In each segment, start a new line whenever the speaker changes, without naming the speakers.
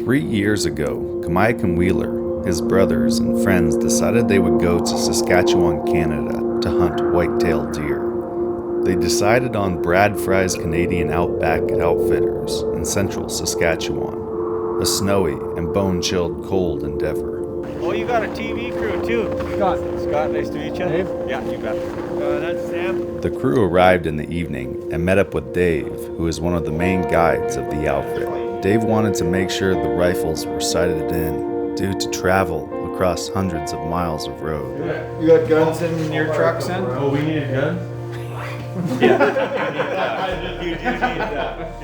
3 years ago, Pyke and Wheeler, his brothers and friends, decided they would go to Saskatchewan, Canada to hunt whitetail deer. They decided on Brad Fry's Canadian Outback Outfitters in central Saskatchewan, a snowy and bone-chilled cold endeavor.
Oh, you got a TV crew too. Scott, nice to meet you. Dave? Yeah, you bet. That's Sam.
The crew arrived in the evening and met up with Dave, who is one of the main guides of the outfit. Dave wanted to make sure the rifles were sighted in due to travel across hundreds of miles of road.
You got guns in your truck, son?
Oh, we need guns? Yeah. You do need that.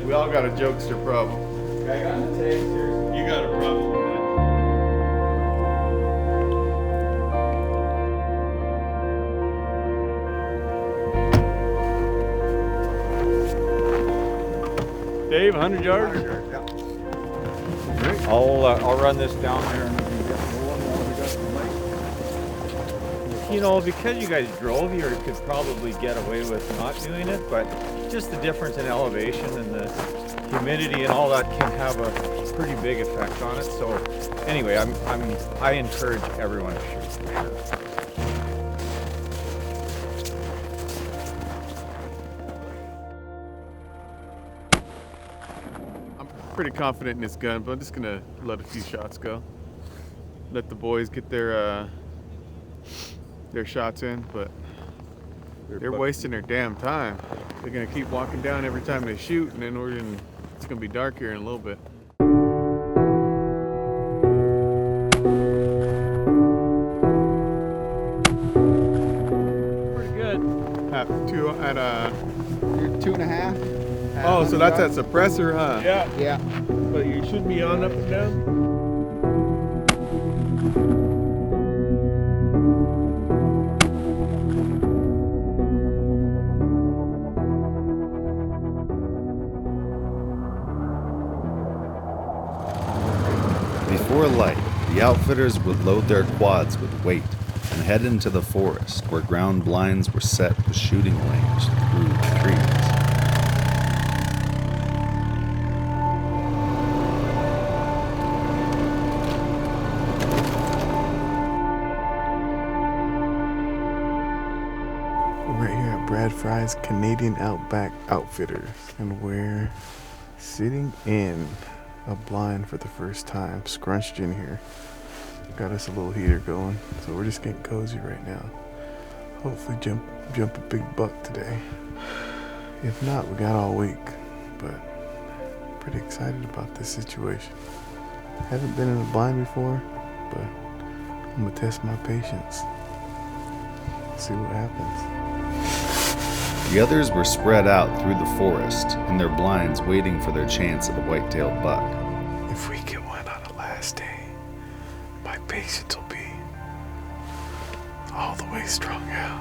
We all got a jokester problem.
I got a taster. You got a problem with that. Dave, 100 yards?
100 yards, yeah.
I'll run this down there and we can get rolling. You know, because you guys drove, you could probably get away with not doing it, but just the difference in elevation and the humidity and all that can have a pretty big effect on it. So anyway, I encourage everyone to shoot for sure.
Pretty confident in this gun, but I'm just gonna let a few shots go. Let the boys get their shots in, but they're wasting their damn time. They're gonna keep walking down every time they shoot, and then it's gonna be dark here in a little bit.
Pretty good.
You're
2.5.
Oh, so that's that suppressor, huh?
Yeah.
Yeah.
But you should be on up and down.
Before light, the outfitters would load their quads with weight and head into the forest where ground blinds were set with shooting range through the trees.
Right here at Brad Fry's Canadian Outback Outfitters, and we're sitting in a blind for the first time, scrunched in here. Got us a little heater going, so we're just getting cozy right now. Hopefully jump a big buck today. If not, we got all week, but pretty excited about this situation. Haven't been in a blind before, but I'm gonna test my patience. See what happens.
The others were spread out through the forest in their blinds waiting for their chance at a white-tailed buck.
If we get one on the last day, my patience will be all the way strung out.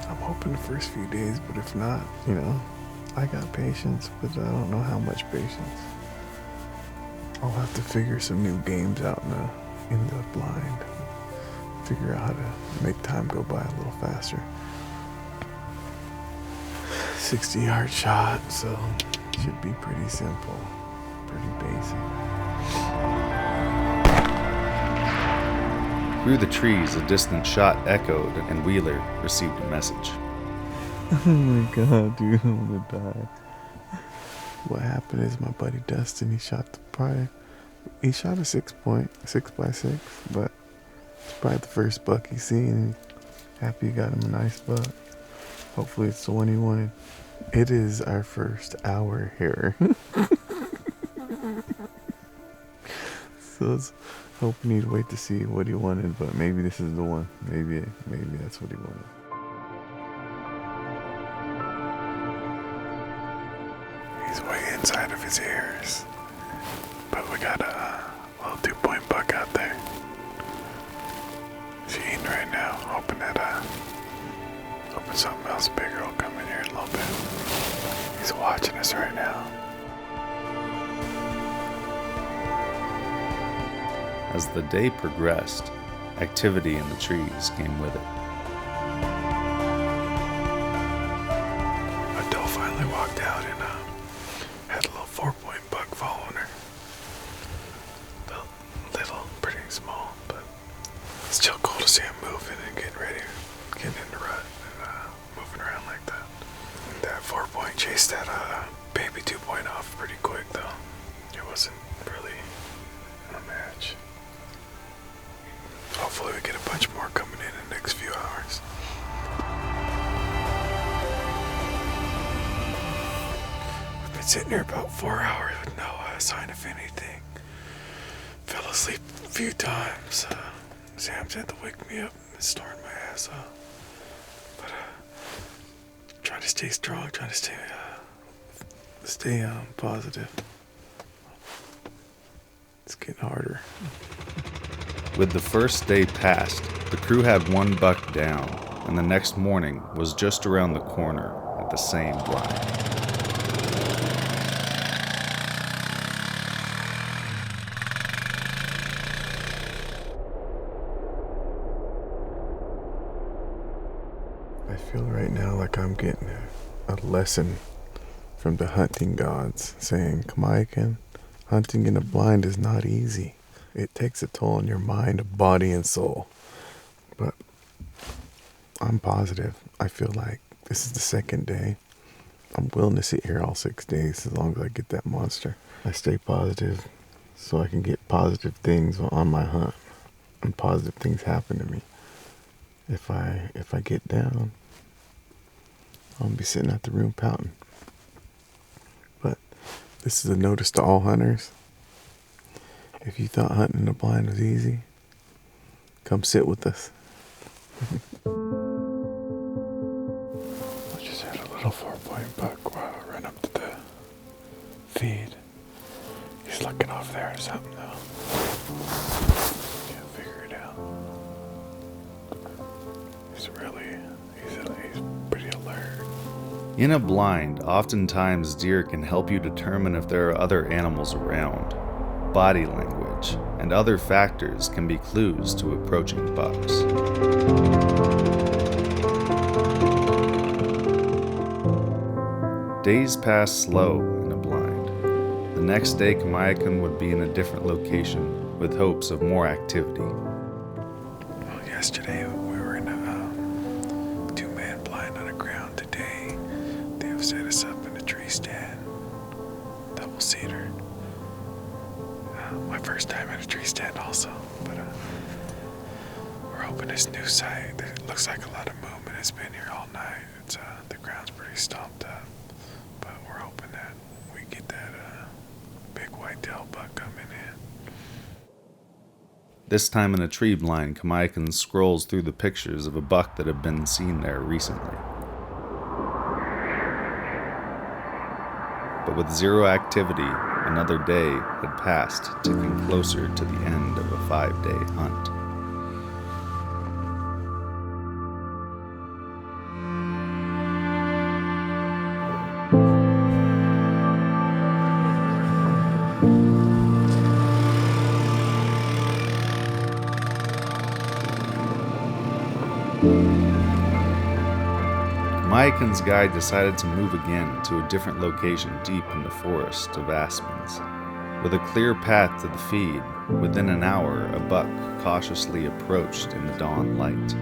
I'm hoping the first few days, but if not, I got patience, but I don't know how much patience. I'll have to figure some new games out in the blind. Figure out how to make time go by a little faster. 60-yard shot, so should be pretty simple, pretty basic.
Through the trees, a distant shot echoed, and Wheeler received a message.
Oh my god, dude, I'm gonna die. What happened is my buddy Dustin, he shot a 6x6, but it's probably the first buck he's seen. Happy he got him a nice buck. Hopefully it's the one he wanted. It is our first hour here. So I was hoping he'd wait to see what he wanted, but maybe this is the one. Maybe that's what he wanted. He's way inside of his ears. But we got a little 2-point buck out there. He's eating right now, hoping something else bigger will come in here in a little bit. He's watching us right now.
As the day progressed, activity in the trees came with it.
A doe finally walked out and had a little 4-point buck following her. chased that baby 2 point off pretty quick though. It wasn't really a match. Hopefully we get a bunch more coming in the next few hours. We've been sitting here about 4 hours with no sign of anything. Fell asleep a few times. Sam's had to wake me up and snoring my ass off. But trying to stay strong, trying to stay positive. It's getting harder.
With the first day past, the crew had one buck down, and the next morning was just around the corner at the same blind.
I feel right now like I'm getting a lesson from the hunting gods saying, Kamaikan, hunting in a blind is not easy. It takes a toll on your mind, body, and soul. But I'm positive. I feel like this is the second day. I'm willing to sit here all 6 days as long as I get that monster. I stay positive so I can get positive things on my hunt. And positive things happen to me. If I get down, I'll be sitting at the room pouting. But this is a notice to all hunters. If you thought hunting in the blind was easy, come sit with us. I just had a little 4-point buck while I ran up to the feed. He's looking off there or something though. Can't figure it out. He's pretty alert.
In a blind, oftentimes deer can help you determine if there are other animals around. Body language and other factors can be clues to approaching bucks. Days passed slow in a blind. The next day, Kamaikan would be in a different location with hopes of more activity.
Well, yesterday we were in a 2-man blind on the ground. Today they have set us up in a tree stand, double cedar. My first time at a tree stand also, but we're hoping this new site, it looks like a lot of movement. It's been here all night. It's the ground's pretty stomped up, but we're hoping that we get that big whitetail buck coming in.
This time in a tree blind, Kamaikan scrolls through the pictures of a buck that had been seen there recently. But with zero activity, another day had passed, ticking closer to the end of a 5-day hunt. Kamaikan's guide decided to move again to a different location deep in the forest of aspens. With a clear path to the feed, within an hour a buck cautiously approached in the dawn light.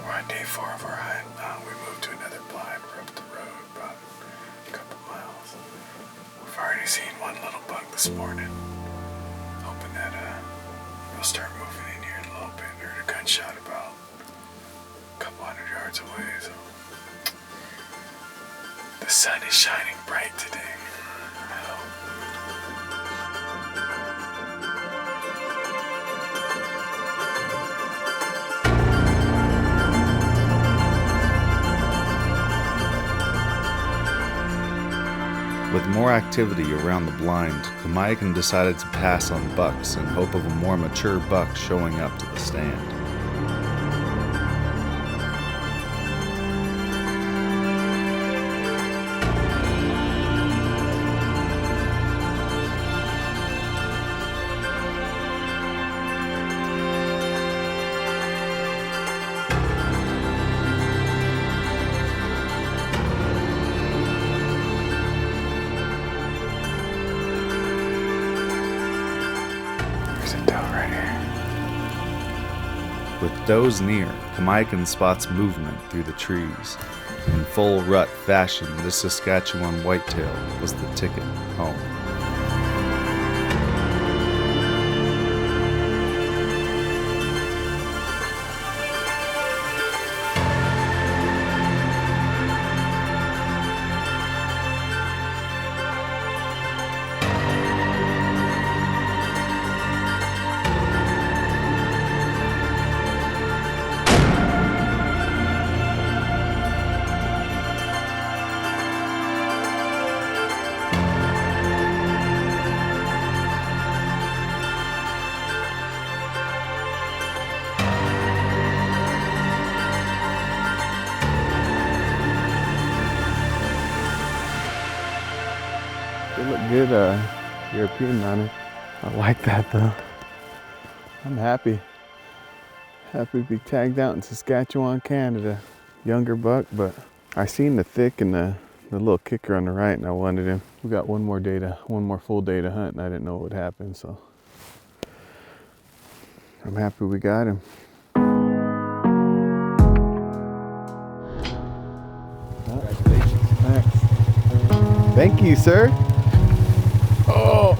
We're on day 4 of our hunt. We moved to another blind. We're up the road about a couple miles. We've already seen one little buck this morning. Hoping that we'll start moving in here in a little bit. Heard a gunshot about a couple 100 yards away. So the sun is shining bright today.
With more activity around the blind, Kamaikan decided to pass on bucks in hope of a more mature buck showing up to the stand.
There's a doe right here.
With those near, Kamaikan spots movement through the trees. In full rut fashion, this Saskatchewan whitetail was the ticket home.
They look good, European mounted. I like that though. I'm happy. Happy to be tagged out in Saskatchewan, Canada. Younger buck, but I seen the thick and the little kicker on the right and I wanted him. We got one more full day to hunt and I didn't know what would happen, so I'm happy we got him.
Congratulations.
Thanks. Thank you, sir. Oh.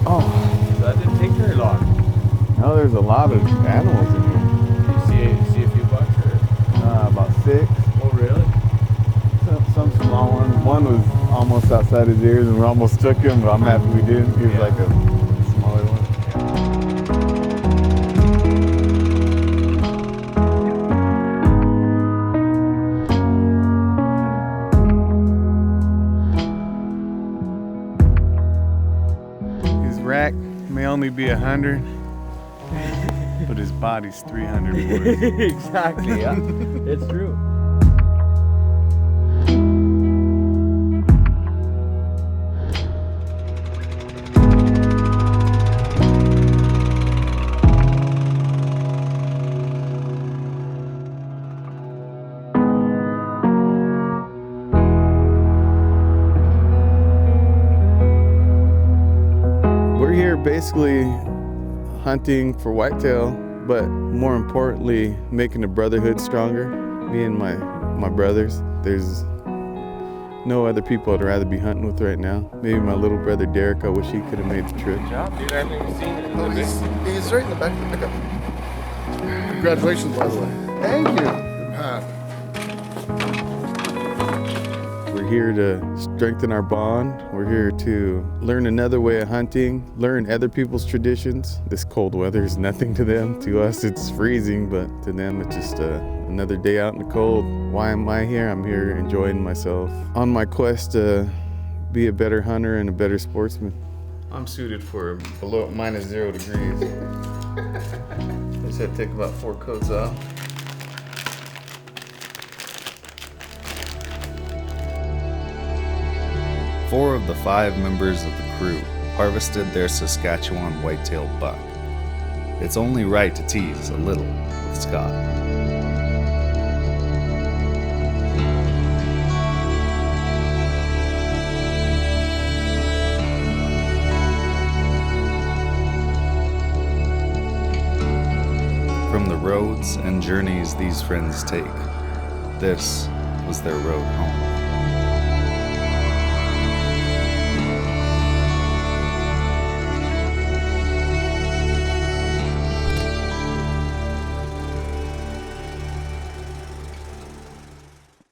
That didn't take very long.
No, there's a lot of animals in here.
You see a few bucks or?
About 6.
Oh, really?
Some small ones. One was almost outside his ears and we almost took him, but I'm happy we didn't. He was like a smaller one. His rack may only be 100, but his body's 300 worth.
Exactly, yeah. It's true.
We're here basically hunting for whitetail, but more importantly, making the brotherhood stronger. Me and my brothers. There's no other people I'd rather be hunting with right now. Maybe my little brother Derek, I wish he could have made the trip.
Oh, he's right in the back of the pickup. Congratulations, by the way.
Thank you.
Pat.
We're here to strengthen our bond. We're here to learn another way of hunting, learn other people's traditions. This cold weather is nothing to them. To us, it's freezing, but to them, it's just another day out in the cold. Why am I here? I'm here enjoying myself on my quest to be a better hunter and a better sportsman. I'm suited for below -0 degrees. I just had to take about 4 coats off.
Four of the 5 members of the crew harvested their Saskatchewan whitetail buck. It's only right to tease a little with Scott. From the roads and journeys these friends take, this was their road home.